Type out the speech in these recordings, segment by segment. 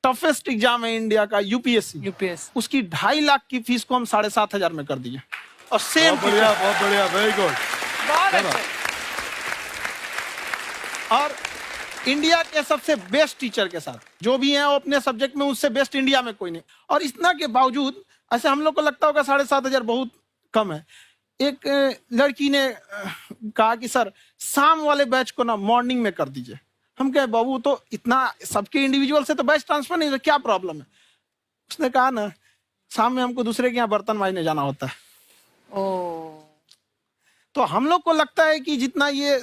Toughest exam है India का, UPSC, UPSC उसकी 2.5 लाख की फीस को हम 7,500 में कर दिए। और सेम बहुत बढ़िया, वेरी गुड। बहुत अच्छे। और इंडिया के सबसे बेस्ट टीचर के साथ जो भी हैं वो अपने सब्जेक्ट में उससे बेस्ट इंडिया में कोई नहीं। और इतना के बावजूद ऐसे हम लोग को लगता होगा 7,500 बहुत कम है। एक लड़की ने कहा कि सर शाम वाले बैच को ना मॉर्निंग में कर दीजिए। हम कहे बाबू तो इतना सबके इंडिविजुअल से तो बैच ट्रांसफर नहीं है, क्या प्रॉब्लम है? उसने कहा ना शाम में हमको दूसरे के यहाँ बर्तन मांजने जाना होता है। तो हम लोग को लगता है कि जितना ये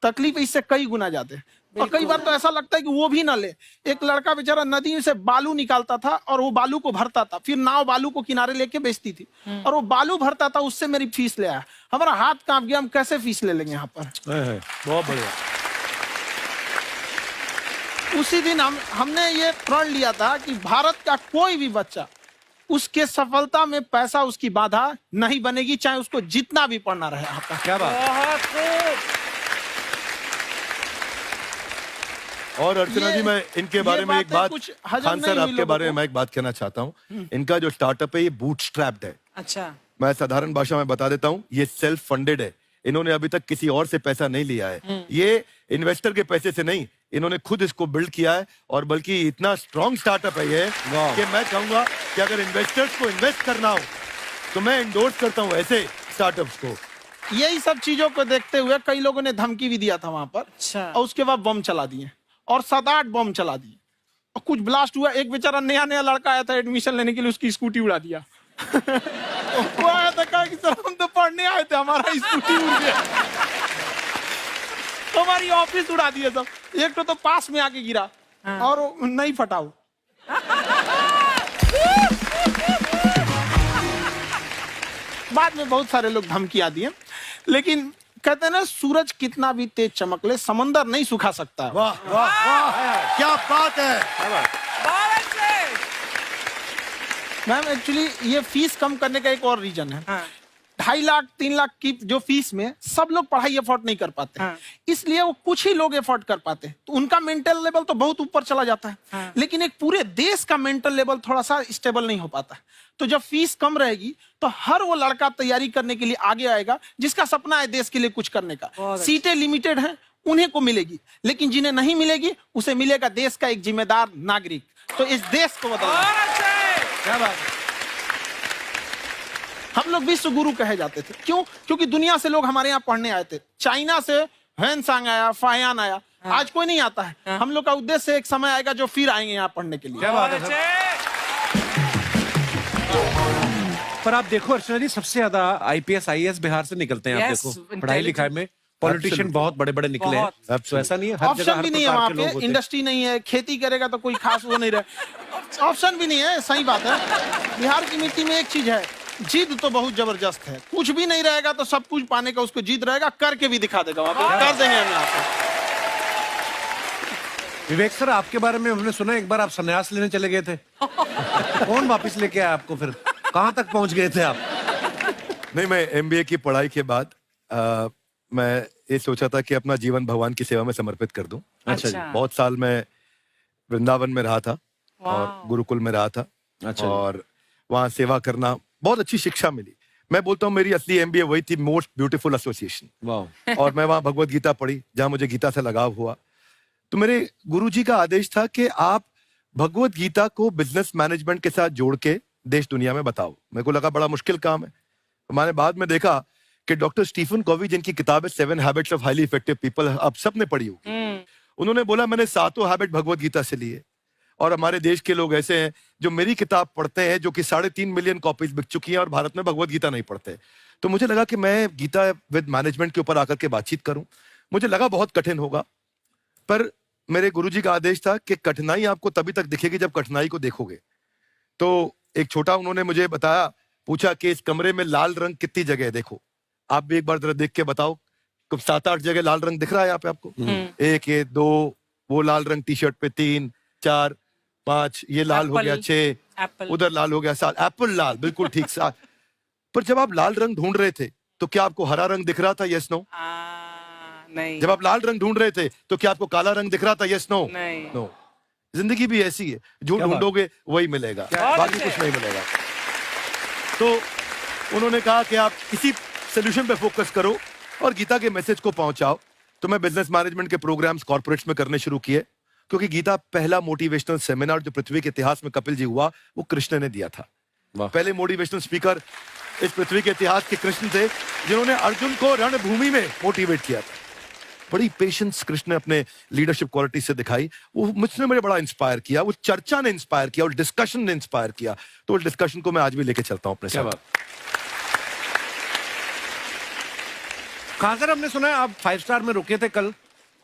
तकलीफ इससे कई गुना जाते हैं। और कई बार तो ऐसा लगता है कि वो भी ना ले। एक लड़का बेचारा नदी से बालू निकालता था और वो बालू को भरता था, फिर नाव बालू को किनारे लेके बेचती थी और वो बालू भरता था, उससे मेरी फीस ले आया। हमारा हाथ कांप गया, हम कैसे फीस ले लेंगे यहाँ पर। बहुत बढ़िया। उसी दिन हमने ये प्रण लिया था कि भारत का कोई भी बच्चा उसके सफलता में पैसा उसकी बाधा नहीं बनेगी, चाहे उसको जितना भी पढ़ना रहे यहाँ पर। क्या बात। और अर्चना जी, मैं इनके बारे में एक बात, खान सर आपके बारे में मैं एक बात कहना चाहता हूँ। इनका जो स्टार्टअप है ये बूटस्ट्रैप्ड है। अच्छा, मैं साधारण भाषा में बता देता हूँ, ये सेल्फ फंडेड है। इन्होंने अभी तक किसी और से पैसा नहीं लिया है। ये इन्वेस्टर के पैसे से नहीं, इन्होंने खुद इसको बिल्ड किया है। और बल्कि इतना स्ट्रॉन्ग स्टार्टअप है ये कि मैं कहूंगा कि अगर इन्वेस्टर्स को इन्वेस्ट करना हो तो मैं इंडोर्स करता हूँ ऐसे स्टार्टअप्स को। यही सब चीजों को देखते हुए कई लोगों ने धमकी भी दिया था वहां पर। अच्छा। और उसके बाद बम चला दिए और 7-8 बम चला दिए और कुछ ब्लास्ट हुआ। एक बेचारा नया लड़का आया था एडमिशन लेने के लिए, उसकी स्कूटी उड़ा दिया। वो आया था, कहा कि सर हम तो पढ़ने आए थे, हमारा स्कूटी उड़ गया। हमारी ऑफिस उड़ा दिए सब। एक तो पास में आके गिरा और नहीं फटा वो। बाद में बहुत सारे लोग धमकियां दिए, लेकिन कहते हैं ना सूरज कितना भी तेज चमक ले समंदर नहीं सुखा सकता। वाह वाह वाह, क्या बात है। मैम एक्चुअली ये फीस कम करने का एक और रीजन है। 2.5 लाख 3 लाख की जो फीस में सब लोग पढ़ाई अफोर्ड नहीं कर पाते। इसलिए वो कुछ ही लोग अफोर्ड कर पाते हैं, तो उनका मेंटल लेवल तो बहुत ऊपर चला जाता है। लेकिन एक पूरे देश का मेंटल लेवल थोड़ा सा स्टेबल नहीं हो पाता। तो जब फीस कम रहेगी तो हर वो लड़का तैयारी करने के लिए आगे आएगा जिसका सपना है देश के लिए कुछ करने का। सीटें लिमिटेड हैं, उन्हें को मिलेगी, लेकिन जिन्हें नहीं मिलेगी उसे मिलेगा देश का एक जिम्मेदार नागरिक। तो इस देश को बदलना। क्या बात है। हम लोग विश्व गुरु कहे जाते थे, क्यों? क्योंकि दुनिया से लोग हमारे यहाँ पढ़ने आए थे। चाइना से ह्वेनसांग आया, फायान आया, आज कोई नहीं आता है। हम लोग का उद्देश्य एक समय आएगा जो फिर आएंगे यहाँ पढ़ने के लिए। क्या बात है सर। पर आप देखो अर्चना जी, सबसे ज्यादा आईपीएस आईएएस बिहार से निकलते हैं। आप देखो पढ़ाई लिखाई में पॉलिटिशियन बहुत बड़े बड़े निकले हैं। तो ऐसा नहीं है, हर जगह ऑप्शन भी नहीं है वहाँ पे, इंडस्ट्री नहीं है, खेती करेगा तो कोई खास वो नहीं रहे। ऑप्शन भी नहीं है, सही बात है। बिहार की मिट्टी में एक चीज है, जिद तो बहुत जबरदस्त है। कुछ भी नहीं रहेगा तो सब कुछ पाने का उसको जिद रहेगा, करके भी दिखा देगा। वहाँ पे कर देंगे हम यहाँ पे। विवेक सर, आपके बारे में हमने सुना एक बार आप संन्यास लेने चले गए थे। कौन वापस लेके आया आपको? फिर कहाँ तक पहुंच गए थे आप? नहीं, मैं एमबीए की पढ़ाई के बाद मैं ये सोचा था कि अपना जीवन भगवान की सेवा में समर्पित कर दूं। अच्छा जी। बहुत साल मैं वृंदावन में रहा था और गुरुकुल में रहा था। अच्छा। और वहाँ सेवा करना, बहुत अच्छी शिक्षा मिली। मैं बोलता हूँ मेरी असली एमबीए वही थी, मोस्ट ब्यूटीफुल एसोसिएशन। वाह। और मैं वहाँ भगवत गीता पढ़ी, जहाँ मुझे गीता से लगाव हुआ। तो मेरे गुरुजी का आदेश था कि आप भगवत गीता को बिजनेस मैनेजमेंट के साथ जोड़ के देश दुनिया में बताओ। मेरे को लगा बड़ा मुश्किल काम है। मैंने बाद में देखा कि डॉक्टर स्टीफन कॉवी, जिनकी किताब है 7 habits of highly effective people, आप सबने पढ़ी होगी, उन्होंने बोला मैंने 7 हैबिट भगवत गीता से लिए। और हमारे देश के लोग ऐसे हैं जो मेरी किताब पढ़ते हैं, जो कि 3.5 मिलियन कॉपीज बिक चुकी हैं, और भारत में भगवत गीता नहीं पढ़ते। तो मुझे लगा कि मैं गीता विद मैनेजमेंट के ऊपर आकर के बातचीत करूं। मुझे लगा बहुत कठिन होगा, पर मेरे गुरुजी का आदेश था कि कठिनाई आपको तभी तक दिखेगी जब कठिनाई को देखोगे। तो एक छोटा उन्होंने मुझे बताया, पूछा कि इस कमरे में लाल रंग कितनी जगह है, देखो आप भी एक बार जरा देख के बताओ। 7-8 जगह लाल रंग दिख रहा है यहाँ पे आपको? 1 ये 2, वो लाल रंग टी शर्ट पे 3 4 5, ये लाल हो गया 6, उधर लाल हो गया 7, एप्पल लाल, बिल्कुल ठीक 7। पर जब आप लाल रंग ढूंढ रहे थे तो क्या आपको हरा रंग दिख रहा था? Yes no? नहीं। जब आप लाल रंग ढूंढ रहे थे तो क्या आपको काला रंग दिख रहा था? Yes no? नहीं। नो। जिंदगी भी ऐसी है, जो ढूंढोगे वही मिलेगा, बाकी कुछ नहीं मिलेगा। तो उन्होंने कहा कि आप इसी सोल्यूशन पे फोकस करो और गीता के मैसेज को पहुंचाओ। तो मैं बिजनेस मैनेजमेंट के प्रोग्राम्स कॉर्पोरेट्स में करने शुरू किए, क्योंकि गीता पहला मोटिवेशनल सेमिनार जो पृथ्वी के इतिहास में कपिल जी हुआ, वो कृष्ण ने दिया था। पहले मोटिवेशनल स्पीकर इस पृथ्वी के इतिहास के कृष्ण थे, जिन्होंने अर्जुन को रणभूमि में मोटिवेट किया था। बड़ी पेशेंस कृष्ण ने अपने लीडरशिप क्वालिटी से दिखाई, वो मुझसे मुझे बड़ा इंस्पायर किया, वो चर्चा ने इंस्पायर किया और डिस्कशन ने इंस्पायर किया। तो उस डिस्कशन को मैं आज भी लेके चलता हूं अपने साथ। कहां सर, हमने सुना है आप 5 स्टार में रुके थे कल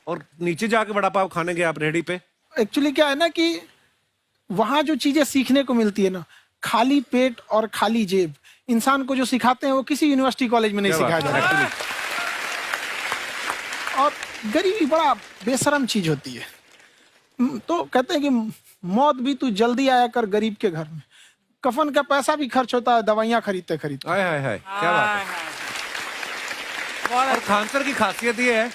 और नीचे जाके वड़ा पाव खाने गए आप रेहड़ी पे। एक्चुअली क्या है ना कि वहां जो चीजें सीखने को मिलती है ना, खाली पेट और खाली जेब इंसान को जो सिखाते हैं वो किसी यूनिवर्सिटी कॉलेज में नहीं सिखाया जाता। और गरीबी बड़ा बेशरम चीज होती है। तो कहते हैं कि मौत भी तू जल्दी आया कर गरीब के घर में, कफन का पैसा भी खर्च होता है दवाइयां खरीदते खरीदते। हाय हाय हाय, क्या बात है। और खान सर की खासियत ये है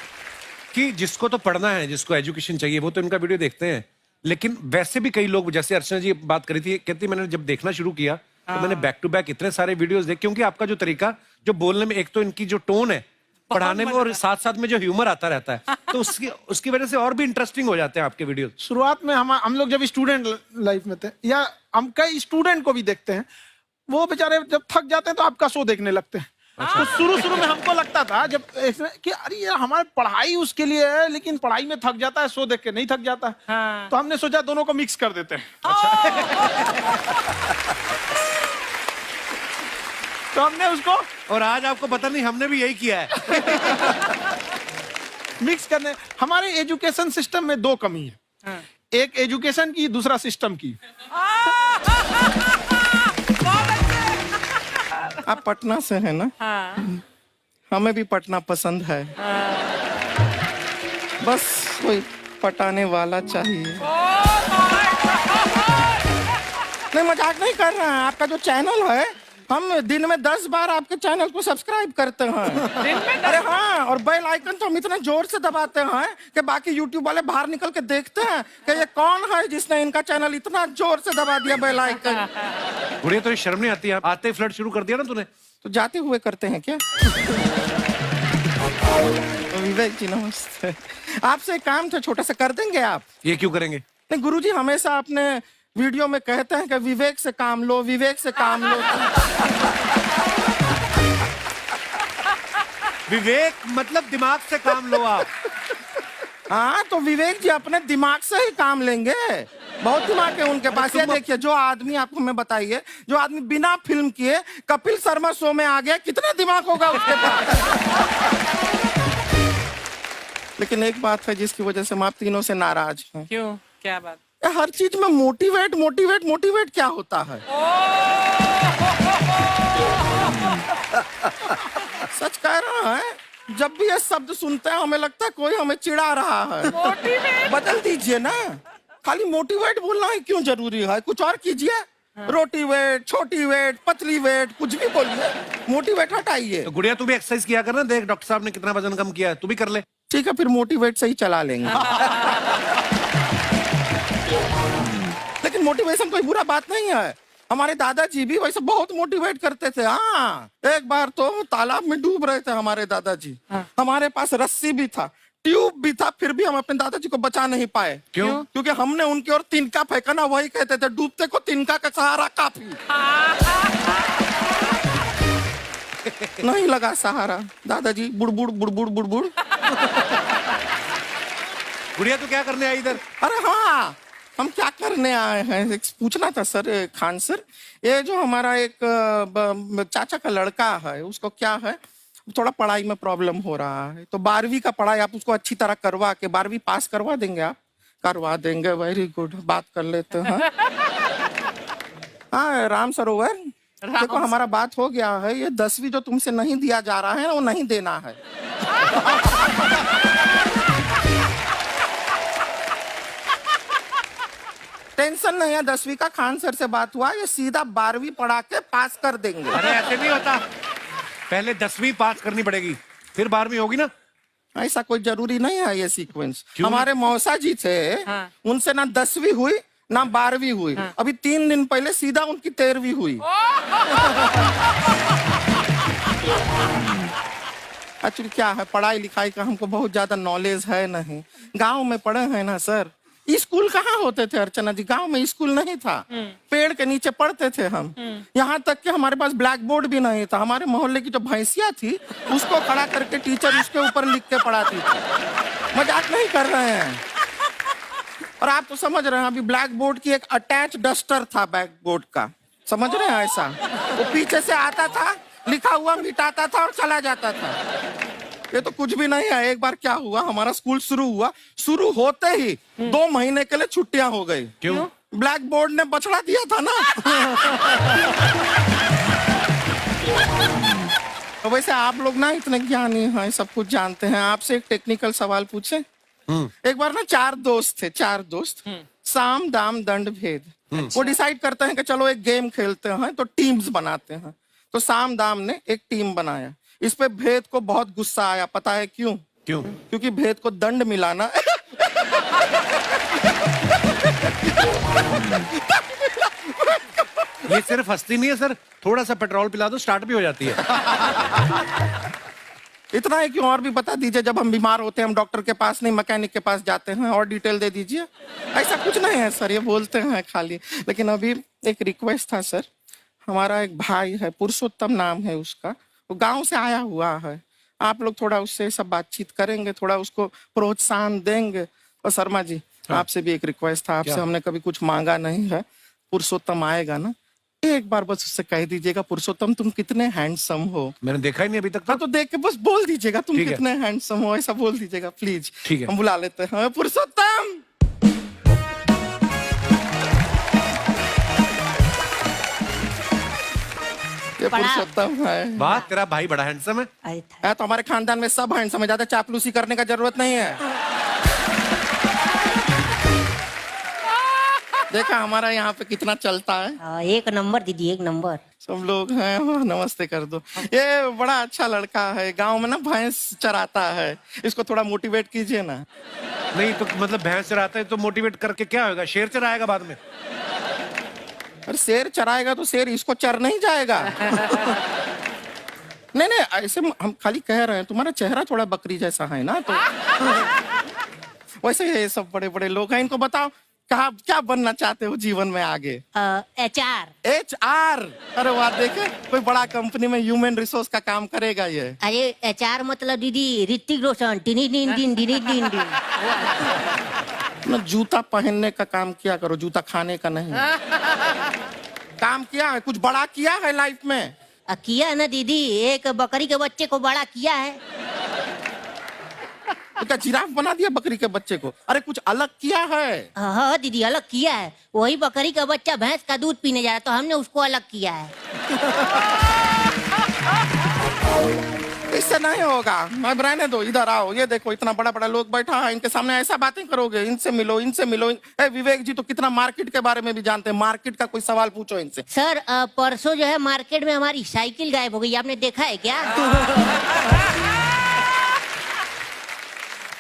कि जिसको तो पढ़ना है, जिसको एजुकेशन चाहिए, वो तो इनका वीडियो देखते हैं। लेकिन वैसे भी कई लोग, जैसे अर्चना जी बात करी थी, कहती मैंने जब देखना शुरू किया तो मैंने बैक टू बैक इतने सारे वीडियोस देखे, क्योंकि आपका जो तरीका जो बोलने में, एक तो इनकी जो टोन है पढ़ाने में, और साथ साथ में जो ह्यूमर आता रहता है, तो उसकी वजह से और भी इंटरेस्टिंग हो जाते हैं आपके वीडियो। शुरुआत में हम लोग जब स्टूडेंट लाइफ में थे, या हम कई स्टूडेंट को भी देखते हैं, वो बेचारे जब थक जाते हैं तो आपका शो देखने लगते हैं। तो शुरू में हमको लगता था जब कि अरे ये हमारी पढ़ाई उसके लिए है, लेकिन पढ़ाई में थक जाता है, शो देख के नहीं थक जाता। हाँ। तो हमने सोचा दोनों को मिक्स कर देते हैं। तो हमने उसको, और आज आपको पता नहीं हमने भी यही किया है। मिक्स करने। हमारे एजुकेशन सिस्टम में 2 कमी है। हाँ। एक एजुकेशन की, दूसरा सिस्टम की। आप पटना से हैं ना? हाँ। हमें भी पटना पसंद है। हाँ। बस कोई पटाने वाला चाहिए। नहीं, मजाक नहीं कर रहे हैं। आपका जो चैनल है, हम दिन में 10 बार आपके चैनल को सब्सक्राइब करते हैं। अरे हाँ, और बेल आइकन तो हम इतना जोर से दबाते हैं कि बाकी यूट्यूब वाले बाहर निकल के देखते हैं कि ये कौन है जिसने इनका चैनल इतना जोर से दबा दिया बेल आइकन। बुढ़िया, तो शर्म नहीं आती है? आते ही फ्लर्ट शुरू कर दिया ना तूने। तो जाते हुए करते हैं क्या? विवेक जी नमस्ते। आपसे काम था छोटा सा, कर देंगे आप? ये क्यों करेंगे? नहीं, गुरुजी हमेशा अपने वीडियो में कहते हैं कि विवेक से काम लो, विवेक से काम लो। विवेक मतलब दिमाग से काम लो आप। हाँ, तो विवेक जी अपने दिमाग से ही काम लेंगे। बहुत दिमाग है उनके पास। ये देखिए, जो आदमी, आपको मैं बताइए, जो आदमी बिना फिल्म किए कपिल शर्मा शो में आ गया, कितना दिमाग होगा उसके पास। लेकिन एक बात है जिसकी वजह से हम आप तीनों से नाराज हैं। क्यों? क्या बात? हर चीज में मोटिवेट क्या होता है? सच कह रहा है, जब भी ये शब्द सुनते हैं हमें लगता है कोई हमें चिढ़ा रहा है। बदल दीजिए ना, खाली मोटिवेट बोलना ही क्यों जरूरी है? कुछ और कीजिए। रोटी वेट, छोटी वेट, पतली वेट, कुछ भी बोलिए, मोटिवेट हटाइए। तो गुड़िया, तू भी एक्सरसाइज किया कर ना, देख डॉक्टर साहब ने कितना वजन कम किया है, तू भी कर ले। ठीक है, फिर मोटिवेट से ही चला लेंगे। लेकिन मोटिवेशन कोई बुरा बात नहीं है। हमारे दादाजी भी वैसे बहुत मोटिवेट करते थे। हाँ, एक बार तो तालाब में डूब रहे थे हमारे दादाजी। हाँ। हमारे पास रस्सी भी था, ट्यूब भी था, फिर भी हम अपने दादाजी को बचा नहीं पाए। क्यों? क्योंकि हमने उनकी ओर तिनका फेंका ना, वही कहते थे डूबते को तिनका का सहारा काफी। नहीं लगा सहारा, दादाजी बुड़बुड़ बुड़बुड़ बुड़बुड़। गुड़िया, तू क्या करने आई इधर? अरे हाँ, हम क्या करने आए हैं, एक पूछना था सर, खान सर। ये जो हमारा एक चाचा का लड़का है, उसको क्या है, थोड़ा पढ़ाई में प्रॉब्लम हो रहा है। तो 12वीं का पढ़ाई आप उसको अच्छी तरह करवा के 12वीं पास करवा देंगे आप? करवा देंगे, वेरी गुड, बात कर लेते हैं। हाँ, राम सरोवर, देखो हमारा बात हो गया है। ये 10वीं जो तुमसे नहीं दिया जा रहा है, वो नहीं देना है। टेंशन नहीं है, 10वीं का खान सर से बात हुआ, ये सीधा 12वीं पढ़ा के पास कर देंगे। अरे ऐसे नहीं होता, पहले 10वीं पास करनी पड़ेगी, फिर 12वीं होगी ना। ऐसा कोई जरूरी नहीं है ये सीक्वेंस। हमारे मौसा जी थे, उनसे ना 10वीं हुई ना 12वीं हुई, अभी 3 दिन पहले सीधा उनकी 13वीं हुई। एक्चुअली क्या है, पढ़ाई लिखाई का हमको बहुत ज्यादा नॉलेज है नहीं। गांव में पढ़े हैं ना सर। स्कूल कहाँ होते थे अर्चना जी, गांव में स्कूल नहीं था, पेड़ के नीचे पढ़ते थे हम। यहाँ तक कि हमारे पास ब्लैक बोर्ड भी नहीं था। हमारे मोहल्ले की जो भैंसिया थी उसको खड़ा करके टीचर उसके ऊपर लिख के पढ़ाती थी। मजाक नहीं कर रहे हैं। और आप तो समझ रहे हैं, अभी ब्लैक बोर्ड की एक अटैच डस्टर था बैक बोर्ड का, समझ रहे हैं ऐसा, वो पीछे से आता था, लिखा हुआ मिटाता था और चला जाता था। ये तो कुछ भी नहीं है। एक बार क्या हुआ, हमारा स्कूल शुरू हुआ, शुरू होते ही 2 महीने के लिए छुट्टियां हो गई। क्यों? ब्लैक बोर्ड ने बछड़ा दिया था ना। तो वैसे आप लोग ना इतने ज्ञानी हैं, सब कुछ जानते हैं। आपसे एक टेक्निकल सवाल पूछे। एक बार ना 4 दोस्त थे, 4 दोस्त, साम दाम दंड भेद। वो डिसाइड करते हैं कि चलो एक गेम खेलते हैं, तो टीम्स बनाते हैं। तो साम दाम ने एक टीम बनाया। इस पे भेद को बहुत गुस्सा आया। पता है क्यों? क्यों? क्योंकि भेद को दंड मिलाना ये सिर्फ हंसती नहीं है सर, थोड़ा सा पेट्रोल पिला दो स्टार्ट भी हो जाती है। इतना है कि और भी बता दीजिए, जब हम बीमार होते हैं हम डॉक्टर के पास नहीं मैकेनिक के पास जाते हैं, और डिटेल दे दीजिए। ऐसा कुछ नहीं है सर, ये बोलते हैं खाली। लेकिन अभी एक रिक्वेस्ट था सर, हमारा एक भाई है, पुरुषोत्तम नाम है उसका, वो गांव से आया हुआ है। आप लोग थोड़ा उससे सब बातचीत करेंगे, थोड़ा उसको प्रोत्साहन देंगे। और शर्मा जी, आपसे भी एक रिक्वेस्ट था, आपसे हमने कभी कुछ मांगा नहीं है। पुरुषोत्तम आएगा ना, एक बार बस उससे कह दीजिएगा, पुरुषोत्तम तुम कितने हैंडसम हो। मैंने देखा ही नहीं अभी तक। तो देख के बस बोल दीजिएगा तुम ठीक है। कितने हैंडसम हो, ऐसा बोल दीजिएगा प्लीज। ठीक है। हम बुला लेते हैं पुरुषोत्तम। ये पुरुषोत्तम है। वाह, तेरा भाई बड़ा हैंडसम है। है तो हमारे खानदान में सब हैंडसम है, ज्यादा चापलूसी करने का जरूरत नहीं है। देखा हमारा यहाँ पे कितना चलता है। एक नंबर दीदी, एक नंबर। सब लोग हैं, नमस्ते कर दो। ये बड़ा अच्छा लड़का है, गांव में ना भैंस चराता है, इसको थोड़ा मोटिवेट कीजिए ना। नहीं तो मतलब भैंस चराता है तो मोटिवेट करके क्या होगा, शेर चराएगा बाद में। अरे शेर चराएगा तो शेर इसको चर नहीं जाएगा। नहीं नहीं, ऐसे हम खाली कह रहे हैं, तुम्हारा चेहरा थोड़ा बकरी जैसा है ना, तो वैसे ये सब बड़े बड़े लोग हैं। इनको बताओ कहा क्या बनना चाहते हो जीवन में आगे? HR। HR? अरे वाह, देखे कोई बड़ा कंपनी में ह्यूमन रिसोर्स का काम करेगा ये। अरे HR मतलब दीदी ऋतिक रोशन। टिनी टिन टिन टिनी टिन टिन। ना जूता पहनने का काम किया करो, जूता खाने का नहीं। काम किया है, कुछ बड़ा किया है लाइफ में? किया है ना दीदी, एक बकरी के बच्चे को बड़ा किया है। तो क्या जिराफ बना दिया बकरी के बच्चे को? अरे कुछ अलग किया है। हाँ दीदी, अलग किया है। वही बकरी का बच्चा भैंस का दूध पीने जा रहा तो हमने उसको अलग किया है। इससे नहीं होगा, मैं रहने दो, इधर आओ। ये देखो इतना बड़ा बड़ा लोग बैठा है, इनके सामने ऐसा बातें करोगे? इनसे मिलो, इनसे मिलो। विवेक जी तो कितना मार्केट के बारे में भी जानते हैं, मार्केट का कोई सवाल पूछो इनसे। सर परसों जो है मार्केट में हमारी साइकिल गायब हो गई, आपने देखा है क्या?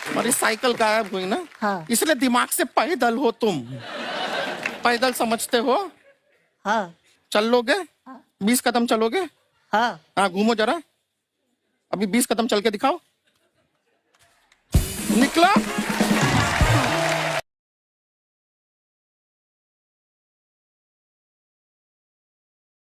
हमारी साइकिल गायब हुई ना, हाँ। इसलिए दिमाग से पैदल हो तुम। पैदल समझते हो? हाँ। चल लोगे? 20 कदम चलोगे? हाँ। घूमो जरा, अभी 20 कदम चल के दिखाओ। निकलो।